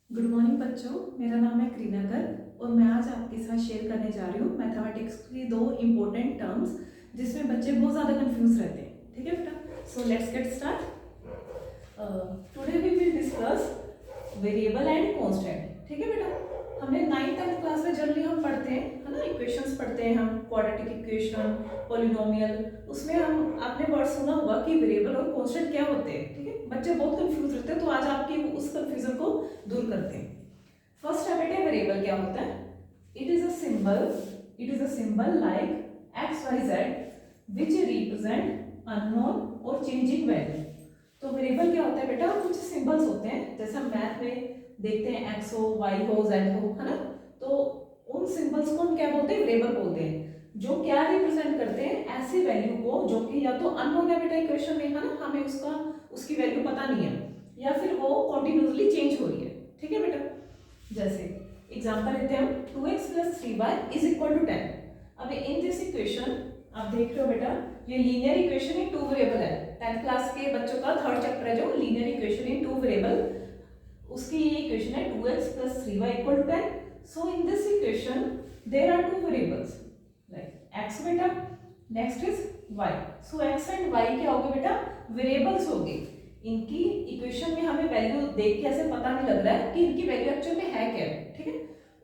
Good morning बच्चों, मेरा नाम है करीना गर्ग और मैं आज आपके साथ शेयर करने जा रही हूँ मैथमेटिक्स की दो इम्पोर्टेंट टर्म्स जिसमें बच्चे बहुत ज़्यादा कंफ्यूज रहते हैं। ठीक है बेटा, so let's get start. Today we will discuss variable and constant. ठीक है बेटा, हमने 9th 10th क्लास में जनरली हम पढ़ते हैं, है ना, इक्वेशंस पढ़ते हैं हम, क्वाड्रेटिक इक्वेशन, पॉलिनोमियल। उसमें हम आपने वर्ड सुना होगा कि वेरिएबल और कांस्टेंट क्या होते हैं। ठीक है, बच्चे बहुत कंफ्यूज रहते हैं, तो आज आपकी उस कंफ्यूजन को दूर करते हैं। फर्स्ट है बेटे, वेरिएबल क्या होता है? It is a symbol like X Y Z which represent unknown और चेंजिंग वैल्यू। तो वेरिएबल क्या होता है बेटा? कुछ सिंबल्स होते हैं, जैसे हम मैथ में देखते हैं एक्स हो, वाई हो, जेड हो, है ना। तो उन सिंबल्स को हम क्या बोलते हैं? वेरिएबल बोलते हैं, जो क्या रिप्रेजेंट करते हैं? ऐसी वैल्यू को जो कि या तो अननोन है बेटा इक्वेशन में, है ना, हमें उसकी वैल्यू पता नहीं है, या फिर वो कॉन्टिन्यूसली चेंज हो रही है। ठीक है बेटा, जैसे एग्जांपल लेते हैं हम, 2x + 3y = 10। अब इन दिस इक्वेशन आप देख रहे हो बेटा, ये linear equation in two variable है। 10th क्लास के बच्चों का थर्ड चैप्टर है जो linear equation in two variable, उसकी ये इक्वेशन है 2x + 3y = 10। So in this equation there are two variables like x बेटा, next is y। So x and y क्या हो गए बेटा? वेरिएबल्स हो गए। इनकी इक्वेशन में हमें वैल्यू देख के ऐसे पता नहीं लग रहा है कि इनकी वैल्यू एक्चुअल में है क्या है। ठीक है,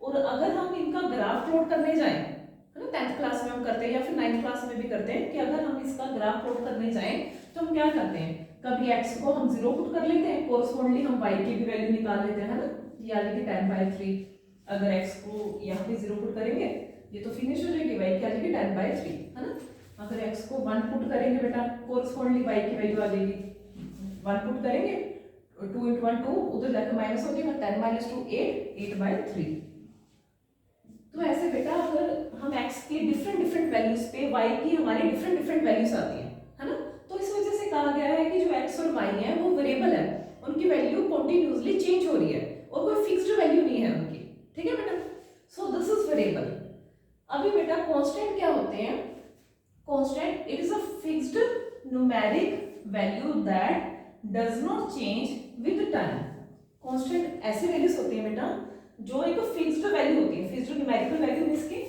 और अगर हम इनका ग्राफ प्लॉट करने जाएं, है ना, 10th क्लास में हम करते हैं या फिर 9th क्लास में भी करते हैं, कि अगर हम इसका ग्राफ प्लॉट करने जाएं तो हम क्या करते हैं? कभी x को हम 0 पुट कर लेते हैं, कोरस्पॉन्डली हम y की भी वैल्यू निकाल लेते हैं, है ना। ये आ जाएगी 10/3। अगर x को यहाँ पे 0 पुट करेंगे ये तो फिनिश हो जाएगी, y की आ जाएगी 10/3, है ना। अगर x को 1 पुट करेंगे बेटा, कोरस्पॉन्डली y की वैल्यू आ जाएगी, 1 पुट करेंगे, 2 × 1 2, उधर जाकर माइनस हो जाएगा, 10 - 2 8/3। तो ऐसे बेटा अगर हम x के डिफरेंट वैल्यूज पे y की हमारी डिफरेंट वैल्यूज आती है ना, तो इस वजह से कहा गया है कि जो x और y है वो वेरिएबल है, उनकी वैल्यू कॉन्टिन्यूसली चेंज हो रही है और कोई फिक्स्ड वैल्यू नहीं है उनकी। ठीक है बेटा, सो दिस इज वेरिएबल। अभी बेटा कांस्टेंट क्या होते हैं? Constant, it is a fixed numeric value that does not change with time. Constant ऐसी वैल्यूज होती है बेटा जो एक फिक्स्ड वैल्यू होती है। फिक्स्ड न्यूमेरिकल वैल्यू मींस की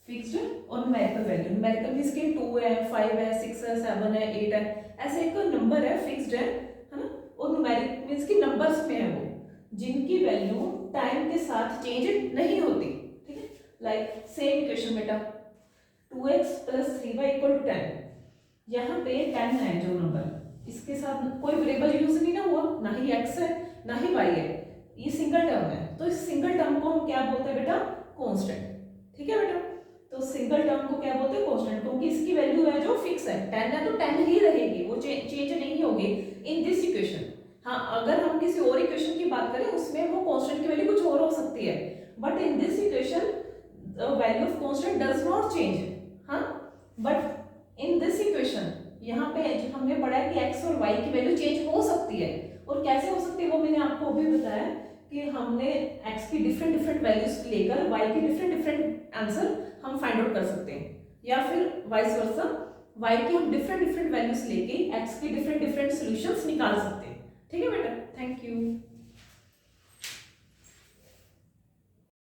फिक्स्ड, और न्यूमेरिकल वैल्यू, न्यूमेरिकल मींस की 2 है, 5 है, 6 है, 7 है, 8 है, ऐसे एक नंबर है, फिक्स्ड है ना। और न्यूमेरिक मींस की नंबर्स में है वो, जिनकी वैल्यू टाइम के साथ चेंज नहीं होती। ठीक है, लाइक सेम इक्वेशन बेटा, 2x + 3y = 10। यहाँ पे 10 है जो नंबर, इसके साथ कोई वेरिएबल यूज नहीं ना हुआ, ना ही x है ना ही y है, ये सिंगल टर्म है। तो इस सिंगल टर्म को हम क्या बोलते हैं बेटा? कांस्टेंट। ठीक है बेटा, तो सिंगल टर्म को क्या बोलते हैं? कांस्टेंट, क्योंकि इसकी वैल्यू है जो फिक्स है, 10 है तो 10 ही रहेगी, वो चेंज नहीं होगी इन दिस इक्वेशन। हाँ, अगर हम किसी और इक्वेशन की बात करें उसमें वो कांस्टेंट की वैल्यू कुछ और हो सकती है, but in this equation value of constant does not change. हाँ, बट इन दिस इक्वेशन यहाँ पे जो हमने पढ़ा है कि x और y की वैल्यू चेंज हो सकती है, और कैसे हो सकती है वो मैंने आपको अभी बताया कि हमने x की डिफरेंट वैल्यूज लेकर y की डिफरेंट आंसर हम फाइंड आउट कर सकते हैं, या फिर वाइस वर्सा, y की हम डिफरेंट वैल्यूज लेके x की डिफरेंट सॉल्यूशंस निकाल सकते हैं। ठीक है बेटा, थैंक यू।